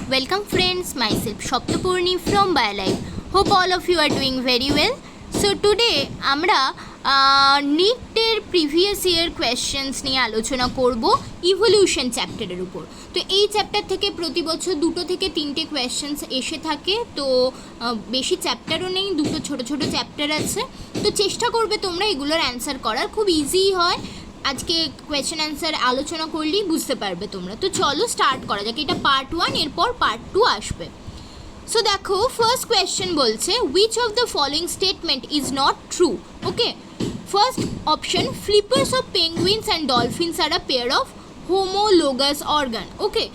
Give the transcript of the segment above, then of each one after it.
Welcome friends, myself Shoptapurni from BioLife. Hope all of you are doing very well. So today আমরা নিটের previous year questions নিয়ে আলোচনা করব evolution চ্যাপ্টারের উপর। তো এই চ্যাপ্টার থেকে প্রতি বছর 2 থেকে 3টে কোয়েশ্চেন্স এসে থাকে। তো বেশি চ্যাপ্টারও নেই, 2 ছোট ছোট চ্যাপ্টার আছে। তো চেষ্টা করবে তোমরা এগুলোর অ্যান্সার করার, খুব ইজি হয়। আজকে কোয়েশ্চেন অ্যান্সার আলোচনা করলেই বুঝতে পারবে তোমরা। তো চলো স্টার্ট করা যাক। এটা পার্ট 1, এরপর পার্ট 2 আসবে। সো দেখো, ফার্স্ট কোয়েশ্চেন বলছে which of the following statement is not true. Okay, first option, flippers of penguins and dolphins are a pair of homologous organ. Okay,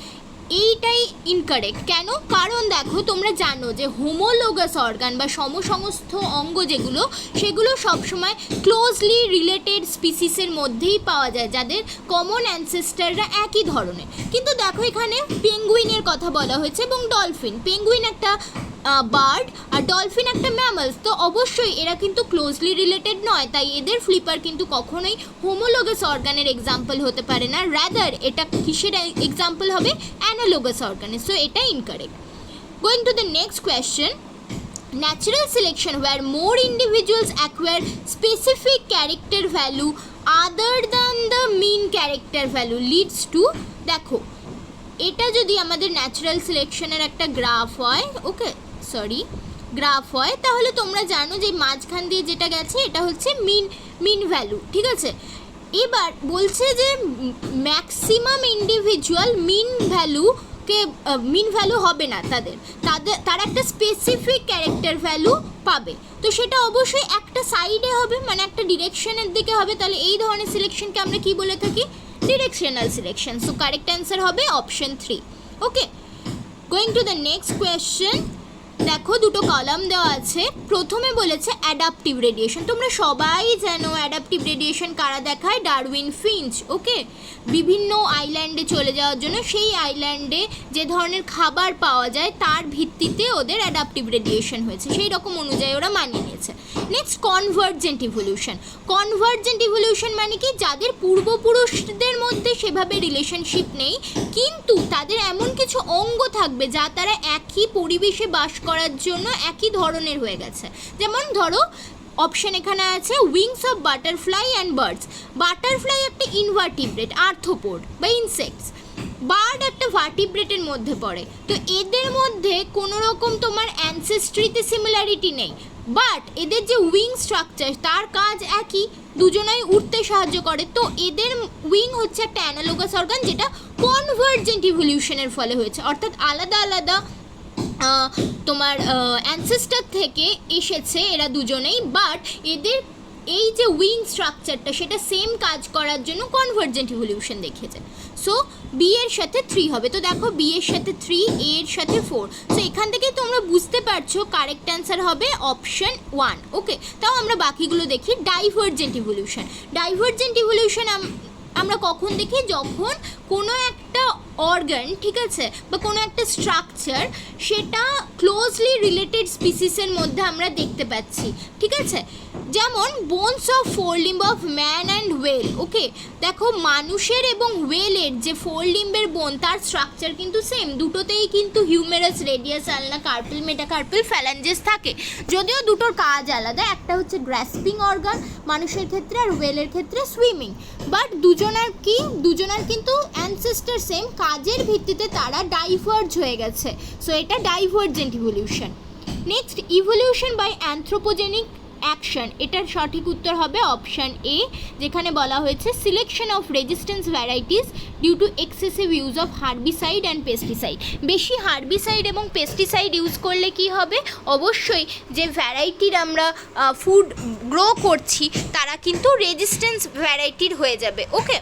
এইটাই ইনকারেক্ট। কেন? কারণ দেখো, তোমরা জানো যে হোমোলোগাস অর্গান বা সমসমস্ত অঙ্গ যেগুলো, সেগুলো সবসময় ক্লোজলি রিলেটেড স্পিসিসের মধ্যেই পাওয়া যায়, যাদের কমন অ্যানসেস্টাররা একই ধরনের। কিন্তু দেখো, এখানে পেঙ্গুইনের কথা বলা হয়েছে এবং ডলফিন। পেঙ্গুইন একটা বার্ড আর ডলফিন একটা ম্যামালস, তো অবশ্যই এরা কিন্তু ক্লোজলি রিলেটেড নয়, তাই এদের ফ্লিপার কিন্তু কখনোই হোমোলোগাস অর্গানের এক্সাম্পল হতে পারে না। রাদার এটা কিসের এক্সাম্পল হবে? অ্যানালোগাস অর্গানের। সো এটা incorrect. Going to the next question, natural selection where more individuals acquire specific character value other than the mean character value leads to, দেখো এটা যদি আমাদের ন্যাচারাল সিলেকশনের একটা গ্রাফ হয়, গ্রাফ হয়, তাহলে তোমরা জানো যে মাঝখান দিয়ে যেটা গেছে এটা হচ্ছে মিন ভ্যালু, ঠিক আছে। এবার বলছে যে ম্যাক্সিমাম ইন্ডিভিজুয়াল মিন ভ্যালু হবে না, তারা একটা স্পেসিফিক ক্যারেক্টার ভ্যালু পাবে। তো সেটা অবশ্যই একটা সাইডে হবে, মানে একটা ডিরেকশনের দিকে হবে। তাহলে এই ধরনের সিলেকশনকে আমরা কি বলে থাকি? Directional selection. So correct answer হবে option 3। Okay, going to the next question. দেখো, 2 কলাম দেওয়া আছে। প্রথমে বলেছে অ্যাডাপটিভ রেডিয়েশন। তোমরা সবাই জানো অ্যাডাপটিভ রেডিয়েশন কারা দেখায়? Darwin Finch. ওকে, বিভিন্ন আইল্যান্ডে চলে যাওয়ার জন্য সেই আইল্যান্ডে যে ধরনের খাবার পাওয়া যায় তার ভিত্তিতে ওদের অ্যাডাপটিভ রেডিয়েশন হয়েছে, সেই রকম অনুযায়ী ওরা মানিয়ে নিয়েছে। Next, convergent evolution. Convergent evolution মানে কি? যাদের পূর্বপুরুষদের মধ্যে সেভাবে রিলেশনশিপ নেই, কিন্তু তাদের এমন কিছু অঙ্গ থাকবে যা তারা একই পরিবেশে বাস করার জন্য একই ধরনের হয়ে গেছে। যেমন ধরো, অপশন এখানে আছে wings of butterfly and birds. Butterfly একটা ইনভার্টিব্রেট, আর্থ্রোপোড বা ইনসেক্টস। বার্ড একটা ভার্টিব্রেটের মধ্যে পড়ে। তো এদের মধ্যে কোনো রকম তোমার অ্যানসেস্ট্রিতে সিমিলারিটি নেই, বাট এদের যে উইং স্ট্রাকচার তার কাজ একই, দুজনাই উঠতে সাহায্য করে। তো এদের উইং হচ্ছে একটা অ্যানালোগাস অর্গান, যেটা কনভার্জেন্ট ইভলিউশনের ফলে হয়েছে, অর্থাৎ আলাদা আলাদা তোমার অ্যানসেস্টার থেকে এসেছে এরা দুজনেই, বাট এদের এই যে উইং স্ট্রাকচারটা সেটা সেম কাজ করার জন্য কনভার্জেন্ট ইভলিউশন দেখিয়েছে। সো বি এর সাথে 3 হবে। তো দেখো, বি এর সাথে 3, এ এর সাথে 4। সো এখান থেকে তোমরা বুঝতে পারছো কারেক্ট অ্যান্সার হবে অপশন 1। ওকে, তাও আমরা বাকিগুলো দেখি। Divergent evolution. ডাইভার্জেন্ট ইভলিউশন আমরা কখন দেখি? যখন কোনো একটা অর্গান, ঠিক আছে, বা কোনো একটা স্ট্রাকচার সেটা ক্লোজলি রিলেটেড স্পিসিসের মধ্যে আমরা দেখতে পাচ্ছি, ঠিক আছে। যেমন bones of forelimb of man and whale. Okay, দেখো মানুষের এবং ওয়েলের যে ফোরলিম্বের বোন তার স্ট্রাকচার কিন্তু সেম, দুটোতেই কিন্তু হিউমেরাস, রেডিয়াস, আলনা, কার্পেল, মেটাকার্পেল, ফ্যালাঞ্জেস থাকে। যদিও দুটোর কাজ আলাদা, একটা হচ্ছে গ্রাসপিং অর্গান মানুষের ক্ষেত্রে আর ওয়েলের ক্ষেত্রে সুইমিং, বাট দুজনার কিন্তু অ্যানসেস্টার সেম, কাজের ভিত্তিতে তারা ডাইভার্জ হয়ে গেছে। সো এটা divergent evolution. Next, evolution by anthropogenic action. এটার সঠিক উত্তর হবে অপশান এ, যেখানে বলা হয়েছে selection of resistance varieties due to excessive use of herbicide and pesticide. বেশি হার্বিসাইড এবং পেস্টিসাইড ইউজ করলে কি হবে? অবশ্যই যে ভ্যারাইটির আমরা ফুড গ্রো করছি তারা কিন্তু রেজিস্ট্যান্স ভ্যারাইটির হয়ে যাবে। ওকে,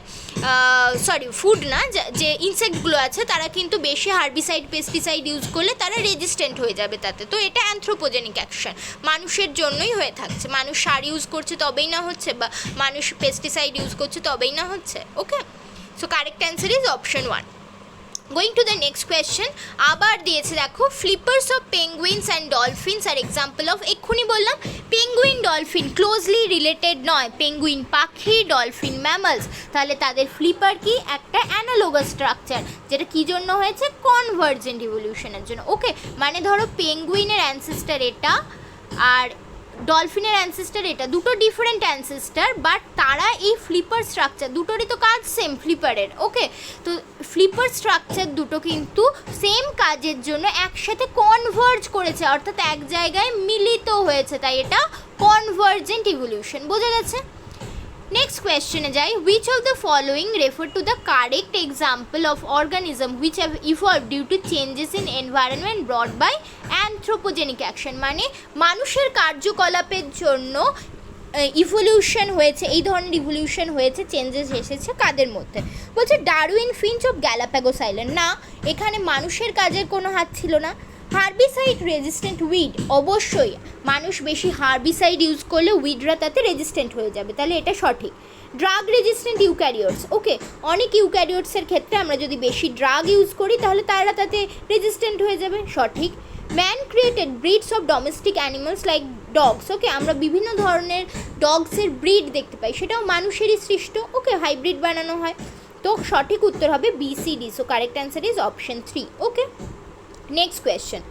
ফুড না, যে ইনসেক্টগুলো আছে তারা কিন্তু বেশি হার্বিসাইড, পেস্টিসাইড ইউজ করলে তারা রেজিস্ট্যান্ট হয়ে যাবে তাতে। তো এটা অ্যানথ্রোপোজেনিক অ্যাকশন, মানুষের জন্যই হয়ে থাকছে। মানুষ সার ইউজ করছে তবেই না হচ্ছে, বা মানুষ পেস্টিসাইড ইউজ করছে তবেই না হচ্ছে। Okay, so correct answer is option 1। Going to the next question, আবার দিয়েছে দেখো, flippers of penguins and dolphins are example of, এক্ষুনি বললাম পেঙ্গুইন ডলফিন ক্লোজলি রিলেটেড নয়, পেঙ্গুইন পাখি, ডলফিন ম্যামালস, তাহলে তাদের ফ্লিপার কি একটা অ্যানালোগাস স্ট্রাকচার, যেটা কী জন্য হয়েছে, কনভার্জেন্ট ইভলিউশনের জন্য। ওকে, মানে ধরো পেঙ্গুইনের অ্যানসেস্টার এটা আর ডলফিনের অ্যানসেস্টার এটা, দুটো ডিফারেন্ট অ্যানসেস্টার, বাট তারা এই ফ্লিপার স্ট্রাকচার দুটোরই তো কাজ সেম ফ্লিপারের। ওকে, তো ফ্লিপার স্ট্রাকচার দুটো কিন্তু সেম কাজের জন্য একসাথে কনভার্জ করেছে, অর্থাৎ এক জায়গায় মিলিত হয়েছে, তাই এটা কনভার্জেন্ট ইভলিউশন। বোঝা গেছে? নেক্সট কোয়েশ্চেনে যাই, which of the following refer to the correct example of organism which have evolve due to changes in environment brought by anthropogenic action, মানে মানুষের কার্যকলাপের জন্য ইভলিউশন হয়েছে, এই ধরনের ইভলিউশন হয়েছে, চেঞ্জেস এসেছে কাদের মধ্যে? বলছে Darwin Finch of Galapagos island. না, এখানে মানুষের কাজের কোনো হাত ছিল না। হার্বিসাইড রেজিস্ট্যান্ট উইড, অবশ্যই মানুষ বেশি হার্বিসাইড ইউজ করলে উইডরা তাতে রেজিস্ট্যান্ট হয়ে যাবে, তাহলে এটা সঠিক। ড্রাগ রেজিস্ট্যান্ট ইউক্যারিওটস, ওকে, অনেক ইউক্যারিওটসের ক্ষেত্রে আমরা যদি বেশি ড্রাগ ইউজ করি তাহলে তারা তাতে রেজিস্ট্যান্ট হয়ে যাবে, সঠিক। Man created breeds of domestic animals like dogs, okay, আমরা বিভিন্ন ধরনের ডগসের ব্রিড দেখতে পাই, সেটাও মানুষেরই সৃষ্ট। ওকে, হাইব্রিড বানানো হয়, তো সঠিক উত্তর হবে BCD, so correct answer is option 3। Okay, next question,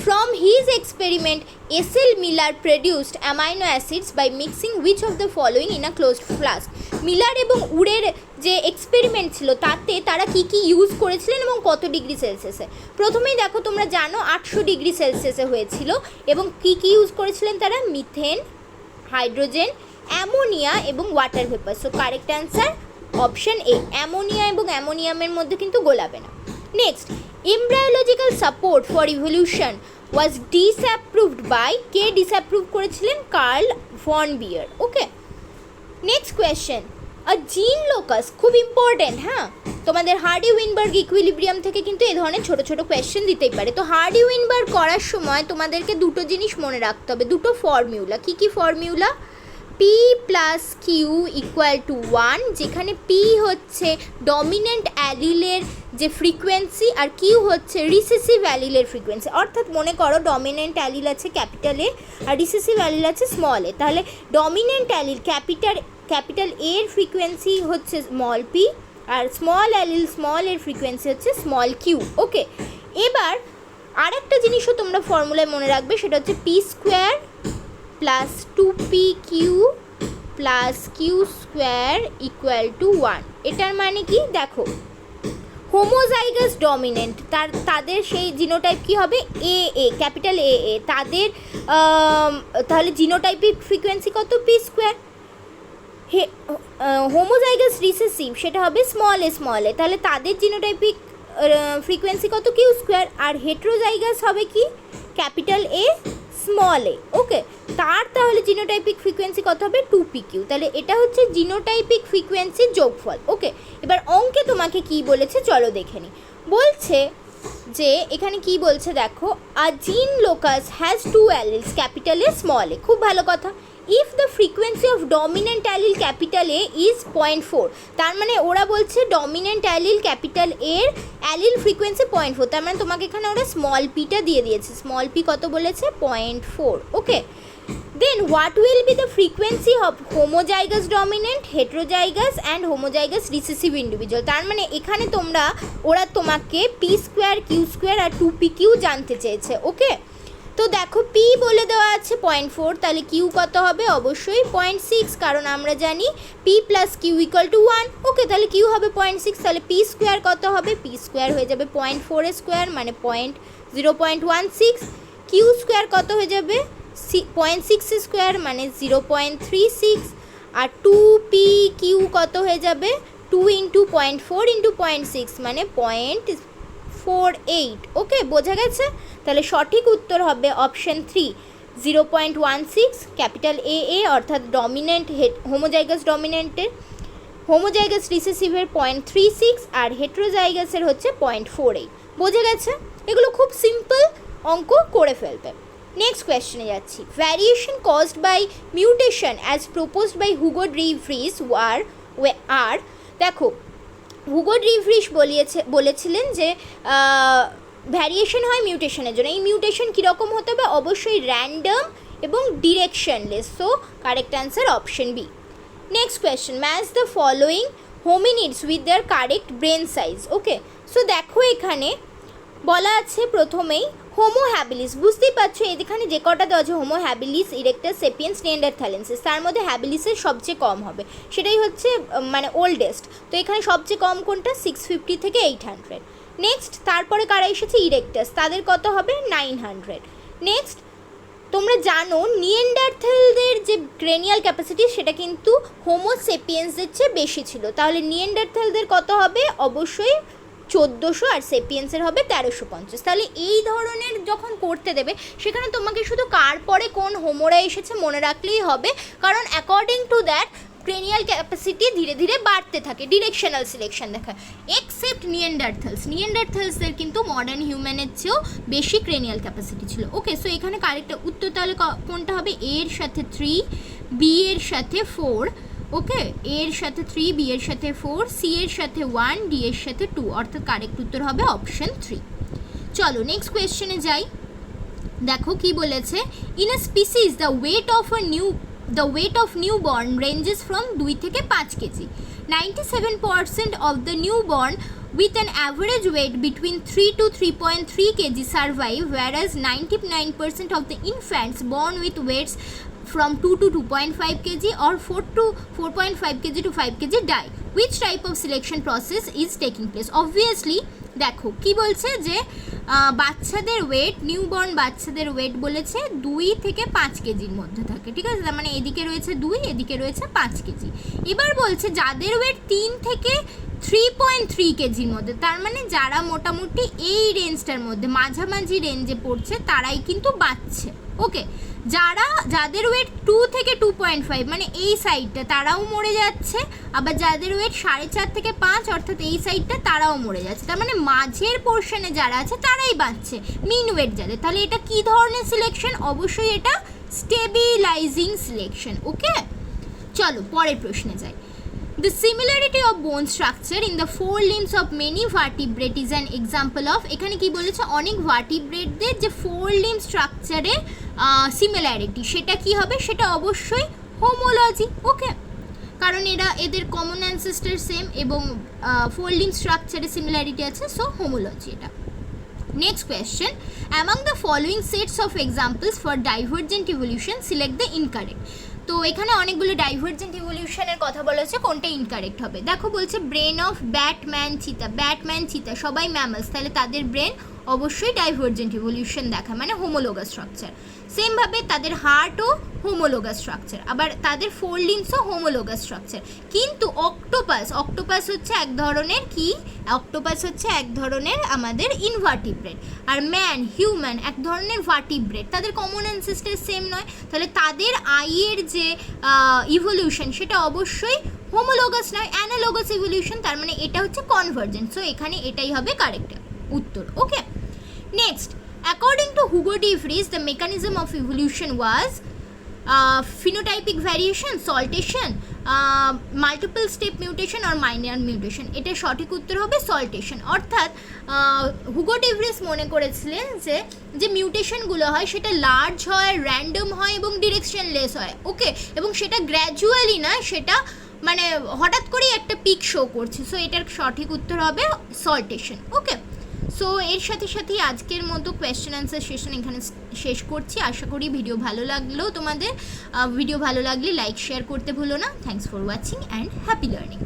from his experiment S.L. Miller produced amino acids by mixing which of the following in a closed flask? Miller এবং উডের যে এক্সপেরিমেন্ট ছিল তাতে তারা কি কি ইউজ করেছিলেন এবং কত ডিগ্রি সেলসিয়াসে? প্রথমেই দেখো, তোমরা জানো 800 ডিগ্রি সেলসিয়াসে হয়েছিল, এবং কি কি ইউজ করেছিলেন তারা? মিথেন, হাইড্রোজেন, অ্যামোনিয়া এবং water vapour. So correct answer option A, ammonia এবং অ্যামোনিয়ামের মধ্যে কিন্তু গোলাবে না। Next, embryological support for evolution was disapproved by, K disapprove করেছিলেন? কার্ল ভন বিয়ার। ওকে, নেক্সট কোয়েশ্চেন, আ জিন লোকাস, খুব ইম্পর্টেন্ট, হ্যাঁ, তোমাদের হার্ডি উইনবার্গ ইকুইলিব্রিয়াম থেকে কিন্তু এই ধরনের ছোটো ছোটো কোয়েশ্চেন দিতেই পারে। তো হার্ডি উইনবার্গ করার সময় তোমাদেরকে দুটো জিনিস মনে রাখতে হবে, দুটো ফর্মিউলা। কী কী formula? P plus Q equal to 1, যেখানে P হচ্ছে ডমিনেন্ট অ্যালিলের যে ফ্রিকোয়েন্সি আর কিউ হচ্ছে রিসেসিভ অ্যালিলের ফ্রিকোয়েন্সি। অর্থাৎ মনে করো ডমিনেন্ট অ্যালিল আছে ক্যাপিটাল এ আর রিসেসিভ অ্যালিল আছে স্মল এ, তাহলে ডমিনেন্ট অ্যালিল ক্যাপিটাল এর ফ্রিকোয়েন্সি হচ্ছে স্মল পি আর স্মল অ্যালিল স্মল এর ফ্রিকোয়েন্সি হচ্ছে স্মল কিউ। ওকে, এবার আরেকটা জিনিসও তোমরা ফর্মুলায় মনে রাখবে, সেটা হচ্ছে P square plus 2pq plus Q square equal to 1। এটার মানে কি দেখো, হোমোজাইগাস ডমিনেন্ট তাদের সেই জিনোটাইপ কি হবে? এ এ, ক্যাপিটাল এ এ, তাদের তাহলে জিনোটাইপিক ফ্রিকোয়েন্সি কত? P square. হোমোজাইগাস রিসেসিভ সেটা হবে স্মল এ, তাহলে তাদের জিনোটাইপিক ফ্রিকোয়েন্সি কত? Q square. আর হেট্রোজাইগাস হবে কি? ক্যাপিটাল এ স্মল এ। ওকে, তাহলে জিনোটাইপিক ফ্রিকোয়েন্সি কত হবে? 2pq। তাহলে এটা হচ্ছে জিনোটাইপিক ফ্রিকোয়েন্সির যোগফল। ওকে, এবার অঙ্কে তোমাকে কি বলেছে চলো দেখে নিই। বলছে যে এখানে কি বলছে দেখো, a gene locus has 2 alleles capital A small a. খুব ভালো কথা। If the frequency of dominant allele capital A is 0.4, তার মানে ওরা বলছে ডমিনেন্ট অ্যালিল ক্যাপিটাল এর অ্যালিল ফ্রিকোয়েন্সি 0.4, তার মানে তোমাকে এখানে ওরা স্মল পিটা দিয়ে দিয়েছে। স্মল পি কত বলেছে? 0.4। ওকে, then what will be the frequency of homozygous dominant, heterozygous and homozygous recessive individual? তার মানে এখানে ওরা তোমাকে পি স্কোয়ার, কিউ স্কোয়ার আর 2pq জানতে চেয়েছে। ওকে, তো দেখো পি বলে দেওয়া আছে 0.4, তাহলে কিউ কত হবে? অবশ্যই 0.6, কারণ আমরা জানি P plus Q equal to 1। Okay, তাহলে কিউ হবে 0.6, তাহলে পি স্কোয়ার কত হবে? পি স্কোয়ার হয়ে যাবে 0.4 স্কোয়ার মানে 0.16, কিউ স্কোয়ার কত হয়ে যাবে? 0.6 স্কোয়ার মানে 0.36, আর 2pq কত হয়ে যাবে? 2 ইন্টু 0.4 ইন্টু 0.6 মানে 0.48। ওকে, বোঝা গেছে? তাহলে সঠিক উত্তর হবে অপশন 3, 0.16, ক্যাপিটাল এ এ, অর্থাৎ ডমিনেন্ট হোমোজাইগাস ডমিনেন্টের, হোমোজাইগাস রিসেসিভের 0.36 আর হেট্রোজাইগাসের হচ্ছে 0.48। বোঝা গেছে? এগুলো খুব সিম্পল অঙ্ক, করে ফেলবে। নেক্সট কোয়েশ্চেনে যাচ্ছি। Variation caused by mutation as proposed by Hugo de Vries আর দেখো হুগো ডি ভ্রিশ বলেছিলেন যে ভ্যারিয়েশন হয় মিউটেশনের জন্য। এই মিউটেশন কীরকম হতে হবে? অবশ্যই র্যান্ডম এবং directionless. So correct answer option B. Next question, match the following hominids with their correct brain size. Okay, so দেখো এখানে বলা আছে প্রথমেই হোমো হ্যাবিলিস। বুঝতেই পারছো এখানে যে কটা দেওয়া আছে, হোমো হ্যাবিলিস, ইরেক্টাস, সেপিয়েন্স, নিয়ান্ডারথ্যালেন্সিস, তার মধ্যে হ্যাবিলিসের সবচেয়ে কম হবে, সেটাই হচ্ছে মানে ওল্ডেস্ট। তো এখানে সবচেয়ে কম কোনটা? 650 থেকে 800। নেক্সট তারপরে কারা এসেছে? ইরেক্টাস, তাদের কত হবে? 900। নেক্সট তোমরা জানো নিয়েন্ডারথ্যালদের যে ক্রেনিয়াল ক্যাপাসিটি সেটা কিন্তু হোমো সেপিয়েন্সদের চেয়ে বেশি ছিল, তাহলে নিয়েন্ডারথ্যালদের কত হবে? অবশ্যই 1400, আর সেপিয়েন্সের হবে 1350। তাহলে এই ধরনের যখন করতে দেবে সেখানে তোমাকে শুধু কার পরে কোন হোমোরা এসেছে মনে রাখলেই হবে, কারণ according to that cranial capacity ধীরে ধীরে বাড়তে থাকে, ডিরেকশনাল সিলেকশন দেখায়। এক্সেপ্ট নিয়েন্ডারথ্যালসদের কিন্তু মডার্ন হিউম্যানের চেয়েও বেশি ক্রেনিয়াল ক্যাপাসিটি ছিল। ওকে, সো এখানে কারেক্ট উত্তর তাহলে কোনটা হবে? এ এর সাথে 3, বি এর সাথে 4, ওকে, এ এর সাথে 3, বি এর সাথে 4, সি এর সাথে 1, ডি এর সাথে 2, অর্থাৎ কারেক্ট উত্তর হবে অপশন 3। চলো নেক্সট কোয়েশ্চেনে যাই। দেখো কি বলেছে, in a species the weight of newborn ranges from 2 থেকে 5 KG. 97% of the newborn with an average weight between 3 to 3.3 kg survive, whereas 99% of the infants born with weights from 2 to 2.5 kg or 4 to 4.5 kg to 5 kg die. Which type of selection process is taking place? Obviously দেখো কি বলছে যে বাচ্চাদের wait, newborn বাচ্চাদের wait বলেছে 2 থেকে 5 কেজির মধ্যে থাকে, ঠিক আছে, তার মানে এদিকে রয়েছে 2, এদিকে রয়েছে 5 কেজি। এবার বলছে যাদের ওয়েট 3 থেকে 3.3 কেজির মধ্যে, তার মানে যারা মোটামুটি এই রেঞ্জটার মধ্যে মাঝামাঝি রেঞ্জে পড়ছে তারাই কিন্তু বাঁচছে। ওকে, যাদের ওয়েট 2 থেকে 2.5 মানে এই সাইডটা তারাও মরে যাচ্ছে, আবার যাদের ওয়েট 4.5 থেকে 5 অর্থাৎ এই সাইডটা তারাও মরে যাচ্ছে, তার মানে মাঝের পোর্শনে যারা আছে তারাই বাঁচছে মিন ওয়েট যাদের। তাহলে এটা কি ধরনের সিলেকশন? অবশ্যই এটা স্টেবিলাইজিং সিলেকশন। ওকে, চলো পরের প্রশ্নে যাই। The similarity of bone structure in the four limbs of many vertebrate is an example of, এখানে কি বলেছে, অনেক ভার্টিব্রেটদের যে 4 limb স্ট্রাকচারে সিমিলারিটি, সেটা কি হবে? সেটা অবশ্যই হোমোলজি। ওকে, কারণ এদের কমন অ্যানসেস্টার সেম এবং 4 limb স্ট্রাকচারে সিমিলারিটি আছে, সো হোমোলজি এটা। Next question, among the following sets of examples for divergent evolution select the incorrect. তো এখানে অনেকগুলো ডাইভার্জেন্ট ইভলিউশনের কথা বলা হচ্ছে, কোনটা ইনকারেক্ট হবে? দেখো বলছে ব্রেন অফ ব্যাটম্যান চিতা সবাই ম্যামালস, তাহলে তাদের ব্রেন অবশ্যই ডাইভার্জেন্ট ইভলিউশন দেখায়, মানে হোমোলোগাস স্ট্রাকচার। সেমভাবে তাদের হার্টও হোমোলোগাস স্ট্রাকচার, আবার তাদের 4 limbsও হোমোলোগাস স্ট্রাকচার। কিন্তু অক্টোপাস হচ্ছে এক ধরনের কি? অক্টোপাস হচ্ছে এক ধরনের আমাদের ইনভার্টিব্রেট, আর হিউম্যান এক ধরনের ভার্টিব্রেট, তাদের কমন অ্যানসেস্টার সেম নয়, তাহলে তাদের আইয়ের যে ইভলিউশন সেটা অবশ্যই হোমোলোগাস নয়, অ্যানালোগাস ইভলিউশন, তার মানে এটা হচ্ছে কনভার্জেন্ট। সো এখানে এটাই হবে কারেক্ট উত্তর। ওকে, next, according to Hugo de Vries the mechanism of evolution was phenotypic variation, saltation, multiple step mutation or minor mutation। এটা সঠিক উত্তর হবে সল্টেশন। অর্থাৎ হুগো ডি ভ্রিস মনে করেছিলেন যে মিউটেশনগুলো হয় সেটা লার্জ হয়, র্যান্ডম হয় এবং ডিরেকশনলেস হয়। ওকে, এবং সেটা গ্র্যাজুয়ালি না, সেটা মানে হঠাৎ করেই একটা পিক শো করছে। সো এটার সঠিক উত্তর হবে সল্টেশন। ওকে, সো এর সাথে সাথেই আজকের মতো কোয়েশ্চেন অ্যান্সার সেশন এখানে শেষ করছি। আশা করি ভিডিও ভালো লাগলেও তোমাদের ভিডিও ভালো লাগলে লাইক শেয়ার করতে ভুলো না। Thanks for watching and happy learning.